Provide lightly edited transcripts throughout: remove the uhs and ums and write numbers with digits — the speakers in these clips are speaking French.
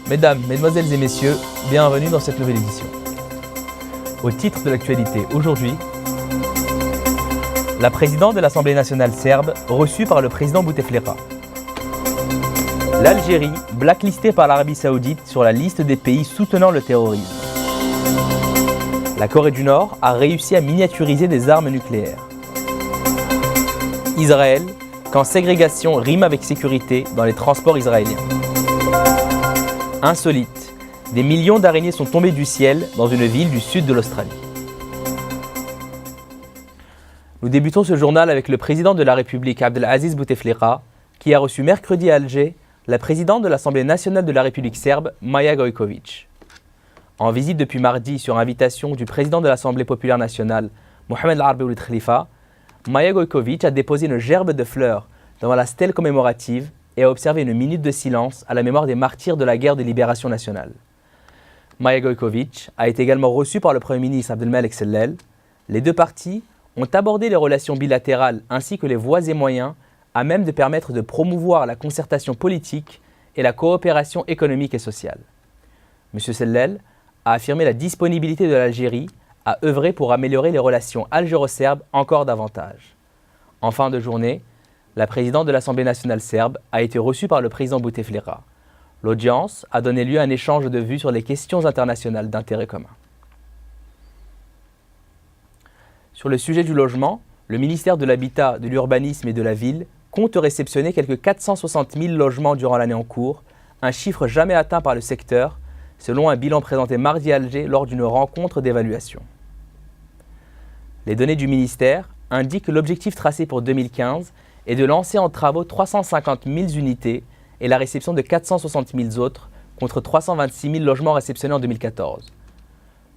Mesdames, Mesdemoiselles et Messieurs, bienvenue dans cette nouvelle édition. Au titre de l'actualité aujourd'hui, la présidente de l'Assemblée nationale serbe reçue par le président Bouteflika. L'Algérie blacklistée par l'Arabie saoudite sur la liste des pays soutenant le terrorisme. La Corée du Nord a réussi à miniaturiser des armes nucléaires. Israël, quand ségrégation rime avec sécurité dans les transports israéliens. Insolite, des millions d'araignées sont tombées du ciel dans une ville du sud de l'Australie. Nous débutons ce journal avec le président de la République Abdelaziz Bouteflika, qui a reçu mercredi à Alger la présidente de l'Assemblée nationale de la République serbe, Maja Gojković. En visite depuis mardi sur invitation du président de l'Assemblée populaire nationale, Mohamed El Arbi Ould Khalifa, Maja Gojković a déposé une gerbe de fleurs devant la stèle commémorative et a observé une minute de silence à la mémoire des martyrs de la guerre de libération nationale. Maja Gojković a été également reçue par le Premier ministre Abdelmalek Sellel. Les deux parties ont abordé les relations bilatérales ainsi que les voies et moyens à même de permettre de promouvoir la concertation politique et la coopération économique et sociale. M. Sellel a affirmé la disponibilité de l'Algérie à œuvrer pour améliorer les relations algéro-serbes encore davantage. En fin de journée, la présidente de l'Assemblée nationale serbe a été reçue par le président Bouteflika. L'audience a donné lieu à un échange de vues sur les questions internationales d'intérêt commun. Sur le sujet du logement, le ministère de l'Habitat, de l'Urbanisme et de la Ville compte réceptionner quelques 460 000 logements durant l'année en cours, un chiffre jamais atteint par le secteur, selon un bilan présenté mardi à Alger lors d'une rencontre d'évaluation. Les données du ministère indiquent que l'objectif tracé pour 2015 est de lancer en travaux 350 000 unités et la réception de 460 000 autres, contre 326 000 logements réceptionnés en 2014.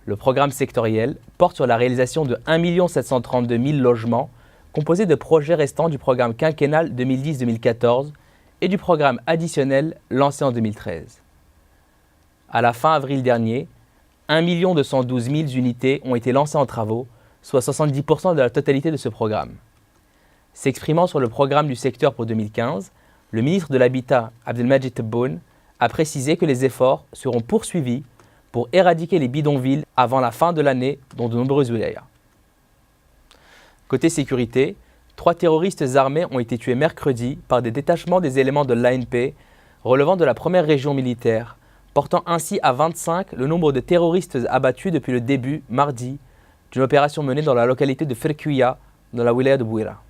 Le programme sectoriel porte sur la réalisation de 1 732 000 logements, composés de projets restants du programme quinquennal 2010-2014 et du programme additionnel lancé en 2013. À la fin avril dernier, 1 212 000 unités ont été lancées en travaux, soit 70% de la totalité de ce programme. S'exprimant sur le programme du secteur pour 2015, le ministre de l'Habitat, Abdelmadjid Tebboune, a précisé que les efforts seront poursuivis pour éradiquer les bidonvilles avant la fin de l'année dans de nombreuses wilayas. Côté sécurité, 3 terroristes armés ont été tués mercredi par des détachements des éléments de l'ANP relevant de la première région militaire, portant ainsi à 25 le nombre de terroristes abattus depuis le début, mardi, d'une opération menée dans la localité de Ferkuya, dans la wilaya de Bouira.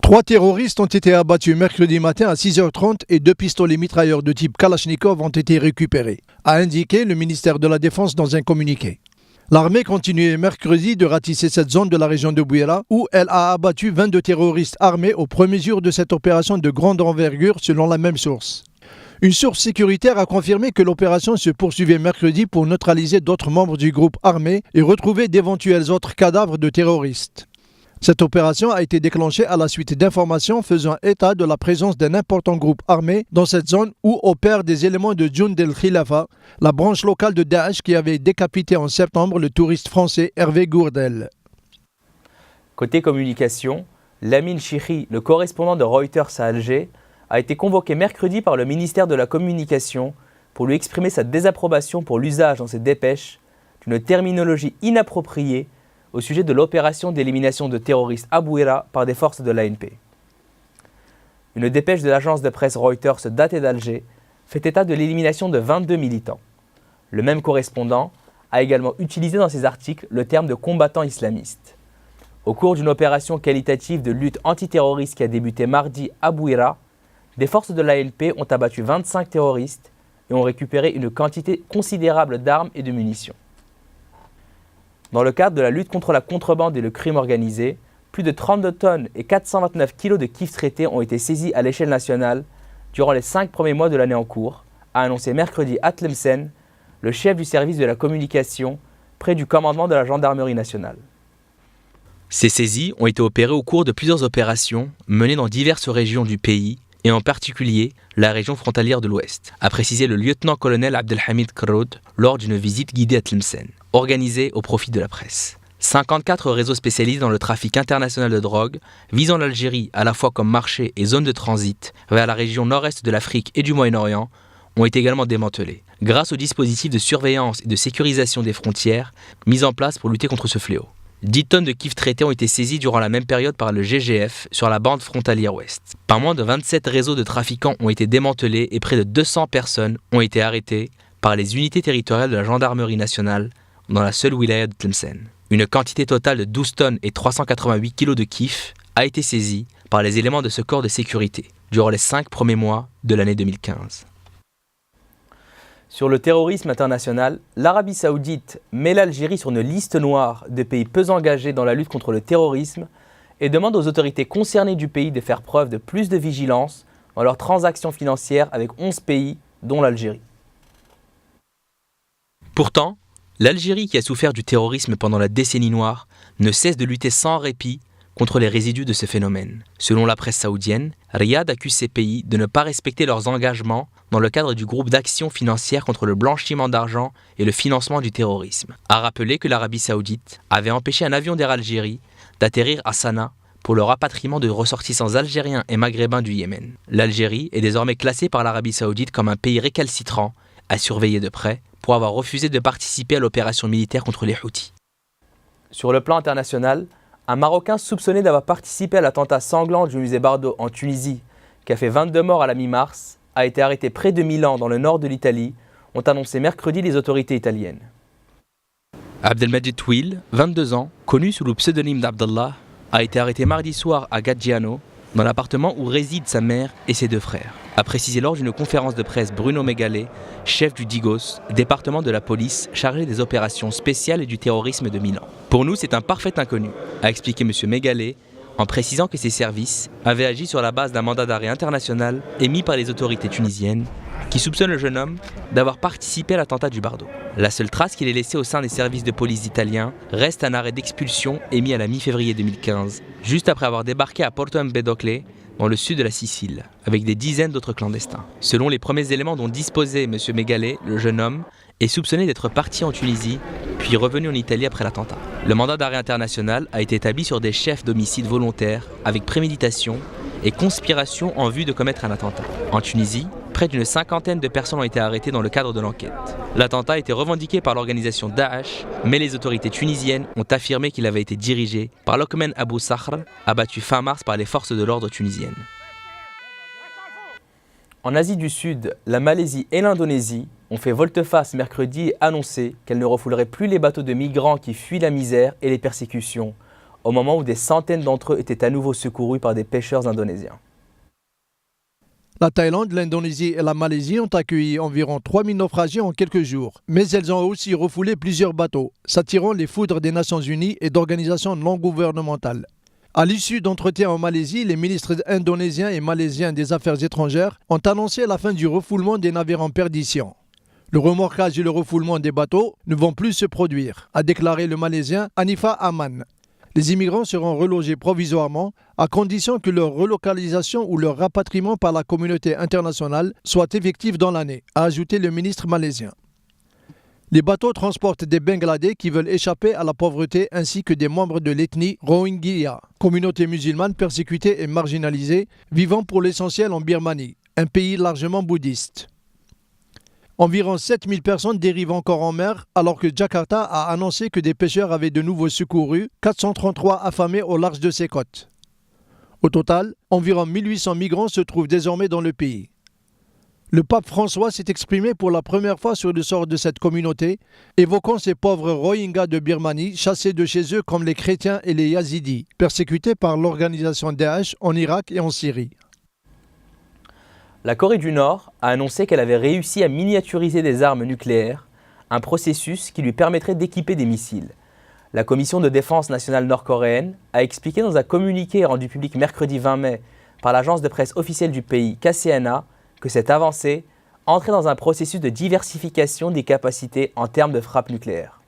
3 terroristes ont été abattus mercredi matin à 6h30 et 2 pistolets mitrailleurs de type Kalachnikov ont été récupérés, a indiqué le ministère de la Défense dans un communiqué. L'armée continuait mercredi de ratisser cette zone de la région de Bouira où elle a abattu 22 terroristes armés au premier jour de cette opération de grande envergure selon la même source. Une source sécuritaire a confirmé que l'opération se poursuivait mercredi pour neutraliser d'autres membres du groupe armé et retrouver d'éventuels autres cadavres de terroristes. Cette opération a été déclenchée à la suite d'informations faisant état de la présence d'un important groupe armé dans cette zone où opèrent des éléments de Jund el-Khilafa, la branche locale de Daesh qui avait décapité en septembre le touriste français Hervé Gourdel. Côté communication, Lamine Chikhi, le correspondant de Reuters à Alger, a été convoqué mercredi par le ministère de la Communication pour lui exprimer sa désapprobation pour l'usage dans ses dépêches d'une terminologie inappropriée au sujet de l'opération d'élimination de terroristes à Bouira par des forces de l'ANP. Une dépêche de l'agence de presse Reuters datée d'Alger fait état de l'élimination de 22 militants. Le même correspondant a également utilisé dans ses articles le terme de combattants islamistes. Au cours d'une opération qualitative de lutte antiterroriste qui a débuté mardi à Bouira, des forces de l'ANP ont abattu 25 terroristes et ont récupéré une quantité considérable d'armes et de munitions. Dans le cadre de la lutte contre la contrebande et le crime organisé, plus de 32 tonnes et 429 kilos de kifs traités ont été saisis à l'échelle nationale durant les 5 premiers mois de l'année en cours, a annoncé mercredi Atlemsen, le chef du service de la communication près du commandement de la gendarmerie nationale. Ces saisies ont été opérées au cours de plusieurs opérations menées dans diverses régions du pays et en particulier la région frontalière de l'Ouest, a précisé le lieutenant-colonel Abdelhamid Kroud lors d'une visite guidée à Tlemcen, organisée au profit de la presse. 54 réseaux spécialisés dans le trafic international de drogue, visant l'Algérie à la fois comme marché et zone de transit vers la région nord-est de l'Afrique et du Moyen-Orient, ont été également démantelés, grâce au dispositif de surveillance et de sécurisation des frontières mis en place pour lutter contre ce fléau. 10 tonnes de kif traités ont été saisies durant la même période par le GGF sur la bande frontalière ouest. Pas moins de 27 réseaux de trafiquants ont été démantelés et près de 200 personnes ont été arrêtées par les unités territoriales de la gendarmerie nationale dans la seule wilaya de Tlemcen. Une quantité totale de 12 tonnes et 388 kilos de kif a été saisie par les éléments de ce corps de sécurité durant les 5 premiers mois de l'année 2015. Sur le terrorisme international, l'Arabie Saoudite met l'Algérie sur une liste noire de pays peu engagés dans la lutte contre le terrorisme et demande aux autorités concernées du pays de faire preuve de plus de vigilance dans leurs transactions financières avec 11 pays, dont l'Algérie. Pourtant, l'Algérie, qui a souffert du terrorisme pendant la décennie noire, ne cesse de lutter sans répit contre les résidus de ce phénomène. Selon la presse saoudienne, Riyad accuse ces pays de ne pas respecter leurs engagements dans le cadre du groupe d'action financière contre le blanchiment d'argent et le financement du terrorisme. A rappelé que l'Arabie Saoudite avait empêché un avion d'Air Algérie d'atterrir à Sanaa pour le rapatriement de ressortissants algériens et maghrébins du Yémen. L'Algérie est désormais classée par l'Arabie Saoudite comme un pays récalcitrant à surveiller de près pour avoir refusé de participer à l'opération militaire contre les Houthis. Sur le plan international, un Marocain soupçonné d'avoir participé à l'attentat sanglant du musée Bardo en Tunisie, qui a fait 22 morts à la mi-mars, a été arrêté près de Milan, dans le nord de l'Italie, ont annoncé mercredi les autorités italiennes. Abdelmajid Touil, 22 ans, connu sous le pseudonyme d'Abdallah, a été arrêté mardi soir à Gaggiano, dans l'appartement où résident sa mère et ses 2 frères, a précisé lors d'une conférence de presse Bruno Megale, chef du DIGOS, département de la police chargé des opérations spéciales et du terrorisme de Milan. Pour nous, c'est un parfait inconnu, a expliqué M. Megale, en précisant que ses services avaient agi sur la base d'un mandat d'arrêt international émis par les autorités tunisiennes qui soupçonnent le jeune homme d'avoir participé à l'attentat du Bardo. La seule trace qu'il ait laissée au sein des services de police italiens reste un arrêt d'expulsion émis à la mi-février 2015, juste après avoir débarqué à Porto Empedocle, dans le sud de la Sicile, avec des dizaines d'autres clandestins. Selon les premiers éléments dont disposait M. Megale, le jeune homme est soupçonné d'être parti en Tunisie, puis revenu en Italie après l'attentat. Le mandat d'arrêt international a été établi sur des chefs d'homicide volontaires avec préméditation et conspiration en vue de commettre un attentat. En Tunisie, près d'une 50aine de personnes ont été arrêtées dans le cadre de l'enquête. L'attentat a été revendiqué par l'organisation Daesh, mais les autorités tunisiennes ont affirmé qu'il avait été dirigé par Lokman Abou Sakhr, abattu fin mars par les forces de l'ordre tunisiennes. En Asie du Sud, la Malaisie et l'Indonésie ont fait volte-face mercredi et annoncé qu'elles ne refouleraient plus les bateaux de migrants qui fuient la misère et les persécutions, au moment où des centaines d'entre eux étaient à nouveau secourus par des pêcheurs indonésiens. La Thaïlande, l'Indonésie et la Malaisie ont accueilli environ 3000 naufragés en quelques jours, mais elles ont aussi refoulé plusieurs bateaux, s'attirant les foudres des Nations Unies et d'organisations non gouvernementales. À l'issue d'entretiens en Malaisie, les ministres indonésiens et malaisiens des Affaires étrangères ont annoncé la fin du refoulement des navires en perdition. Le remorquage et le refoulement des bateaux ne vont plus se produire, a déclaré le Malaisien Hanifa Aman. Les immigrants seront relogés provisoirement à condition que leur relocalisation ou leur rapatriement par la communauté internationale soit effectif dans l'année, a ajouté le ministre malaisien. Les bateaux transportent des Bangladais qui veulent échapper à la pauvreté ainsi que des membres de l'ethnie Rohingya, communauté musulmane persécutée et marginalisée, vivant pour l'essentiel en Birmanie, un pays largement bouddhiste. Environ 7000 personnes dérivent encore en mer, alors que Jakarta a annoncé que des pêcheurs avaient de nouveau secouru 433 affamés au large de ses côtes. Au total, environ 1800 migrants se trouvent désormais dans le pays. Le pape François s'est exprimé pour la première fois sur le sort de cette communauté, évoquant ces pauvres Rohingyas de Birmanie chassés de chez eux comme les chrétiens et les Yazidis, persécutés par l'organisation Daesh en Irak et en Syrie. La Corée du Nord a annoncé qu'elle avait réussi à miniaturiser des armes nucléaires, un processus qui lui permettrait d'équiper des missiles. La Commission de défense nationale nord-coréenne a expliqué dans un communiqué rendu public mercredi 20 mai par l'agence de presse officielle du pays, KCNA, que cette avancée entrait dans un processus de diversification des capacités en termes de frappe nucléaire.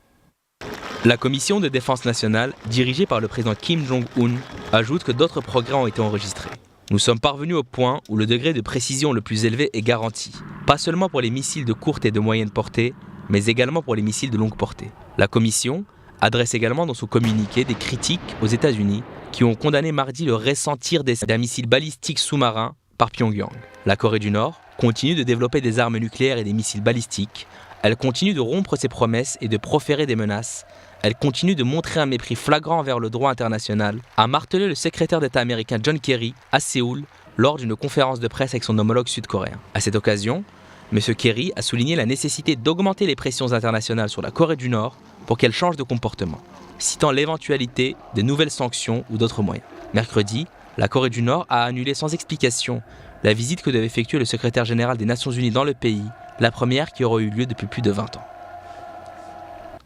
La Commission de défense nationale, dirigée par le président Kim Jong-un, ajoute que d'autres progrès ont été enregistrés. Nous sommes parvenus au point où le degré de précision le plus élevé est garanti, pas seulement pour les missiles de courte et de moyenne portée, mais également pour les missiles de longue portée. La Commission adresse également dans son communiqué des critiques aux États-Unis qui ont condamné mardi le récent tir d'un missile balistique sous-marin par Pyongyang. La Corée du Nord continue de développer des armes nucléaires et des missiles balistiques. Elle continue de rompre ses promesses et de proférer des menaces. Elle continue de montrer un mépris flagrant envers le droit international, a martelé le secrétaire d'État américain John Kerry à Séoul lors d'une conférence de presse avec son homologue sud-coréen. À cette occasion, M. Kerry a souligné la nécessité d'augmenter les pressions internationales sur la Corée du Nord pour qu'elle change de comportement, citant l'éventualité de nouvelles sanctions ou d'autres moyens. Mercredi, la Corée du Nord a annulé sans explication la visite que devait effectuer le secrétaire général des Nations Unies dans le pays, la première qui aurait eu lieu depuis plus de 20 ans.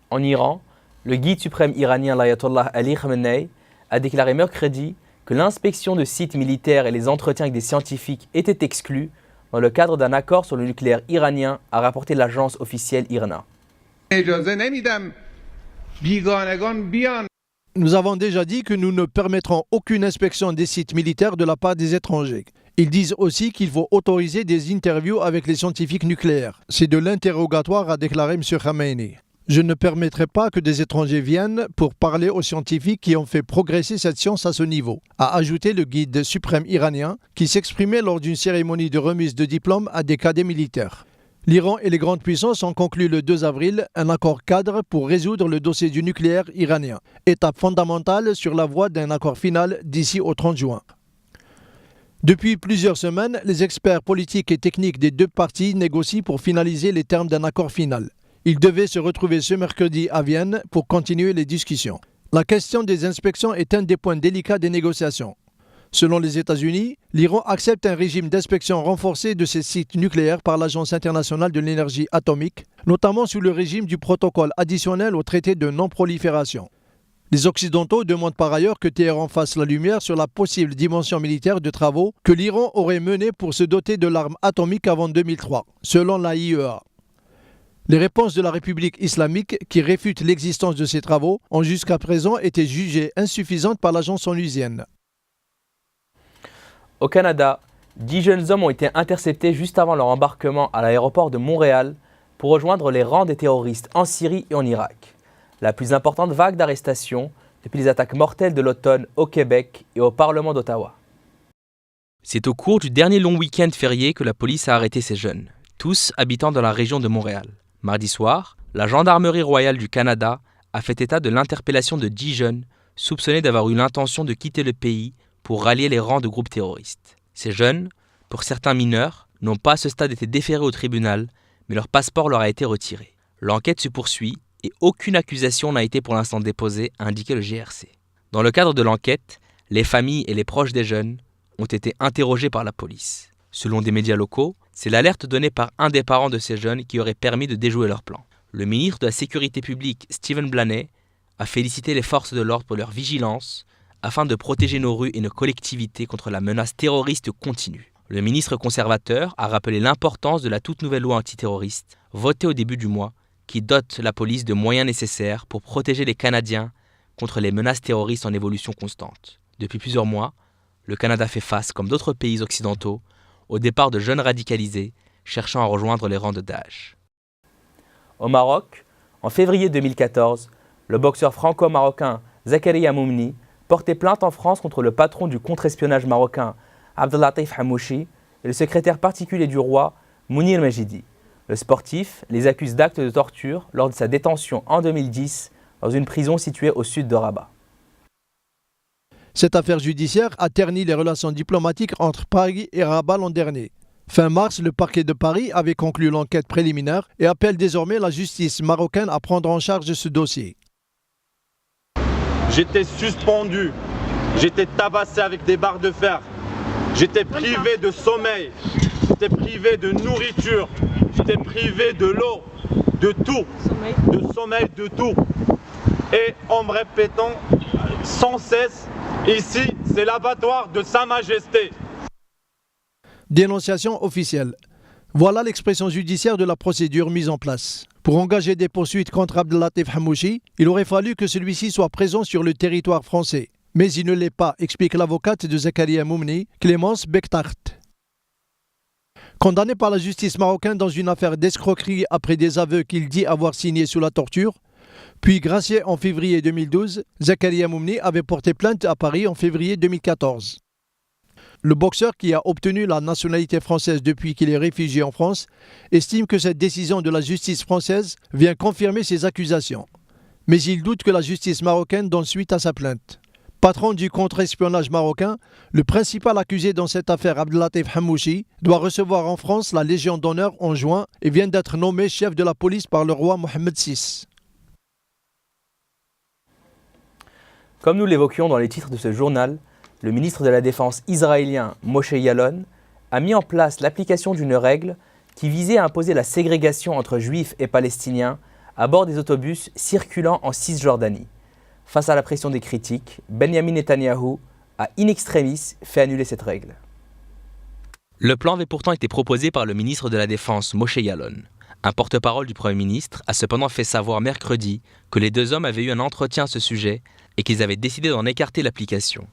En Iran, le guide suprême iranien l'Ayatollah Ali Khamenei a déclaré mercredi que l'inspection de sites militaires et les entretiens avec des scientifiques étaient exclus dans le cadre d'un accord sur le nucléaire iranien, a rapporté l'agence officielle IRNA. Nous avons déjà dit que nous ne permettrons aucune inspection des sites militaires de la part des étrangers. Ils disent aussi qu'il faut autoriser des interviews avec les scientifiques nucléaires. C'est de l'interrogatoire, a déclaré M. Khamenei. Je ne permettrai pas que des étrangers viennent pour parler aux scientifiques qui ont fait progresser cette science à ce niveau, a ajouté le guide suprême iranien qui s'exprimait lors d'une cérémonie de remise de diplôme à des cadets militaires. L'Iran et les grandes puissances ont conclu le 2 avril un accord cadre pour résoudre le dossier du nucléaire iranien, étape fondamentale sur la voie d'un accord final d'ici au 30 juin. Depuis plusieurs semaines, les experts politiques et techniques des deux parties négocient pour finaliser les termes d'un accord final. Ils devaient se retrouver ce mercredi à Vienne pour continuer les discussions. La question des inspections est un des points délicats des négociations. Selon les États-Unis, l'Iran accepte un régime d'inspection renforcé de ses sites nucléaires par l'Agence internationale de l'énergie atomique, notamment sous le régime du protocole additionnel au traité de non-prolifération. Les Occidentaux demandent par ailleurs que Téhéran fasse la lumière sur la possible dimension militaire de travaux que l'Iran aurait menés pour se doter de l'arme atomique avant 2003, selon la IEA. Les réponses de la République islamique, qui réfutent l'existence de ces travaux, ont jusqu'à présent été jugées insuffisantes par l'agence onusienne. Au Canada, 10 jeunes hommes ont été interceptés juste avant leur embarquement à l'aéroport de Montréal pour rejoindre les rangs des terroristes en Syrie et en Irak. La plus importante vague d'arrestations depuis les attaques mortelles de l'automne au Québec et au Parlement d'Ottawa. C'est au cours du dernier long week-end férié que la police a arrêté ces jeunes, tous habitant dans la région de Montréal. Mardi soir, la Gendarmerie royale du Canada a fait état de l'interpellation de 10 jeunes soupçonnés d'avoir eu l'intention de quitter le pays pour rallier les rangs de groupes terroristes. Ces jeunes, pour certains mineurs, n'ont pas à ce stade été déférés au tribunal, mais leur passeport leur a été retiré. L'enquête se poursuit et aucune accusation n'a été pour l'instant déposée, a indiqué le GRC. Dans le cadre de l'enquête, les familles et les proches des jeunes ont été interrogés par la police. Selon des médias locaux, c'est l'alerte donnée par un des parents de ces jeunes qui aurait permis de déjouer leur plan. Le ministre de la Sécurité publique, Stephen Blaney, a félicité les forces de l'ordre pour leur vigilance afin de protéger nos rues et nos collectivités contre la menace terroriste continue. Le ministre conservateur a rappelé l'importance de la toute nouvelle loi antiterroriste, votée au début du mois, qui dote la police de moyens nécessaires pour protéger les Canadiens contre les menaces terroristes en évolution constante. Depuis plusieurs mois, le Canada fait face, comme d'autres pays occidentaux, au départ de jeunes radicalisés cherchant à rejoindre les rangs de Daesh. Au Maroc, en février 2014, le boxeur franco-marocain Zakaria Moumni portait plainte en France contre le patron du contre-espionnage marocain Abdellatif Hamouchi et le secrétaire particulier du roi Mounir Mejidi. Le sportif les accuse d'actes de torture lors de sa détention en 2010 dans une prison située au sud de Rabat. Cette affaire judiciaire a terni les relations diplomatiques entre Paris et Rabat l'an dernier. Fin mars, le parquet de Paris avait conclu l'enquête préliminaire et appelle désormais la justice marocaine à prendre en charge ce dossier. J'étais suspendu, j'étais tabassé avec des barres de fer, j'étais privé de sommeil, j'étais privé de nourriture, j'étais privé de l'eau, de tout, de sommeil, de tout. Et en me répétant sans cesse, ici c'est l'abattoir de Sa Majesté. Dénonciation officielle. Voilà l'expression judiciaire de la procédure mise en place. Pour engager des poursuites contre Abdellatif Hamouchi, il aurait fallu que celui-ci soit présent sur le territoire français. Mais il ne l'est pas, explique l'avocate de Zakaria Moumni, Clémence Bektart. Condamné par la justice marocaine dans une affaire d'escroquerie après des aveux qu'il dit avoir signés sous la torture, puis gracié en février 2012, Zakaria Moumni avait porté plainte à Paris en février 2014. Le boxeur, qui a obtenu la nationalité française depuis qu'il est réfugié en France, estime que cette décision de la justice française vient confirmer ses accusations. Mais il doute que la justice marocaine donne suite à sa plainte. Patron du contre-espionnage marocain, le principal accusé dans cette affaire, Abdelatif Hamouchi, doit recevoir en France la Légion d'honneur en juin et vient d'être nommé chef de la police par le roi Mohamed VI. Comme nous l'évoquions dans les titres de ce journal, le ministre de la Défense israélien Moshe Yaalon a mis en place l'application d'une règle qui visait à imposer la ségrégation entre juifs et palestiniens à bord des autobus circulant en Cisjordanie. Face à la pression des critiques, Benjamin Netanyahou a in extremis fait annuler cette règle. Le plan avait pourtant été proposé par le ministre de la Défense Moshe Yaalon. Un porte-parole du Premier ministre a cependant fait savoir mercredi que les deux hommes avaient eu un entretien à ce sujet et qu'ils avaient décidé d'en écarter l'application.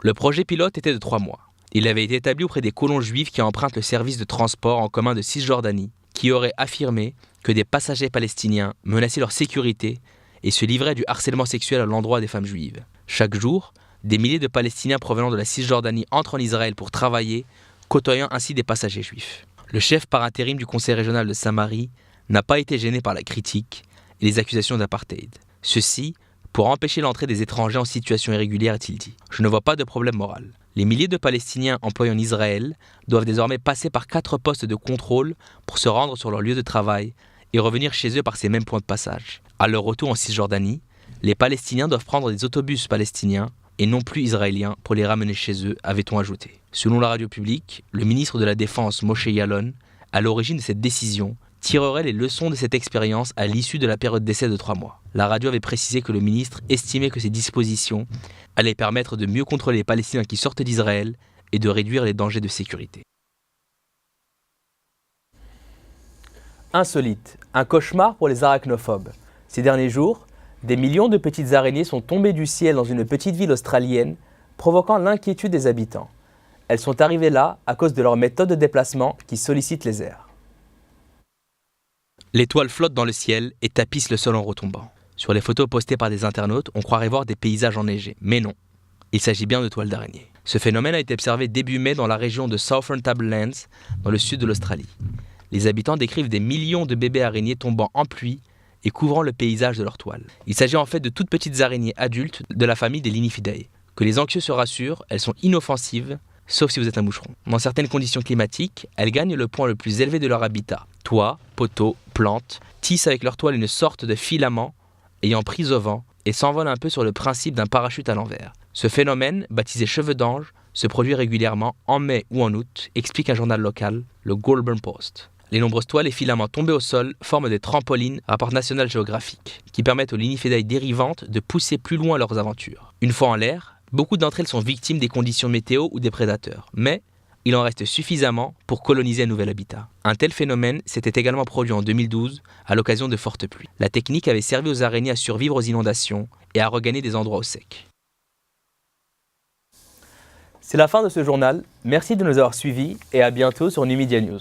Le projet pilote était de 3 mois. Il avait été établi auprès des colons juifs qui empruntent le service de transport en commun de Cisjordanie, qui auraient affirmé que des passagers palestiniens menaçaient leur sécurité et se livraient du harcèlement sexuel à l'endroit des femmes juives. Chaque jour, des milliers de Palestiniens provenant de la Cisjordanie entrent en Israël pour travailler, côtoyant ainsi des passagers juifs. Le chef par intérim du conseil régional de Samarie n'a pas été gêné par la critique et les accusations d'apartheid. Ceci pour empêcher l'entrée des étrangers en situation irrégulière, a-t-il dit. Je ne vois pas de problème moral. Les milliers de Palestiniens employés en Israël doivent désormais passer par 4 postes de contrôle pour se rendre sur leur lieu de travail et revenir chez eux par ces mêmes points de passage. À leur retour en Cisjordanie, les Palestiniens doivent prendre des autobus palestiniens et non plus israéliens pour les ramener chez eux, avait-on ajouté. Selon la radio publique, le ministre de la Défense Moshe Yaalon, à l'origine de cette décision, tirerait les leçons de cette expérience à l'issue de la période d'essai de 3 mois. La radio avait précisé que le ministre estimait que ces dispositions allaient permettre de mieux contrôler les Palestiniens qui sortent d'Israël et de réduire les dangers de sécurité. Insolite, un cauchemar pour les arachnophobes. Ces derniers jours, des millions de petites araignées sont tombées du ciel dans une petite ville australienne, provoquant l'inquiétude des habitants. Elles sont arrivées là à cause de leur méthode de déplacement qui sollicite les airs. Les toiles flottent dans le ciel et tapissent le sol en retombant. Sur les photos postées par des internautes, on croirait voir des paysages enneigés. Mais non, il s'agit bien de toiles d'araignées. Ce phénomène a été observé début mai dans la région de Southern Tablelands, dans le sud de l'Australie. Les habitants décrivent des millions de bébés araignées tombant en pluie et couvrant le paysage de leurs toiles. Il s'agit en fait de toutes petites araignées adultes de la famille des Linifidae. Que les anxieux se rassurent, elles sont inoffensives, sauf si vous êtes un moucheron. Dans certaines conditions climatiques, elles gagnent le point le plus élevé de leur habitat. Toits, poteaux, plantes, tissent avec leur toile une sorte de filament ayant prise au vent et s'envolent un peu sur le principe d'un parachute à l'envers. Ce phénomène, baptisé cheveux d'ange, se produit régulièrement en mai ou en août, explique un journal local, le Goulburn Post. Les nombreuses toiles et filaments tombés au sol forment des trampolines, rapport National Geographic, qui permettent aux Linifidae dérivantes de pousser plus loin leurs aventures. Une fois en l'air, beaucoup d'entre elles sont victimes des conditions météo ou des prédateurs, mais il en reste suffisamment pour coloniser un nouvel habitat. Un tel phénomène s'était également produit en 2012 à l'occasion de fortes pluies. La technique avait servi aux araignées à survivre aux inondations et à regagner des endroits au sec. C'est la fin de ce journal. Merci de nous avoir suivis et à bientôt sur Numidia News.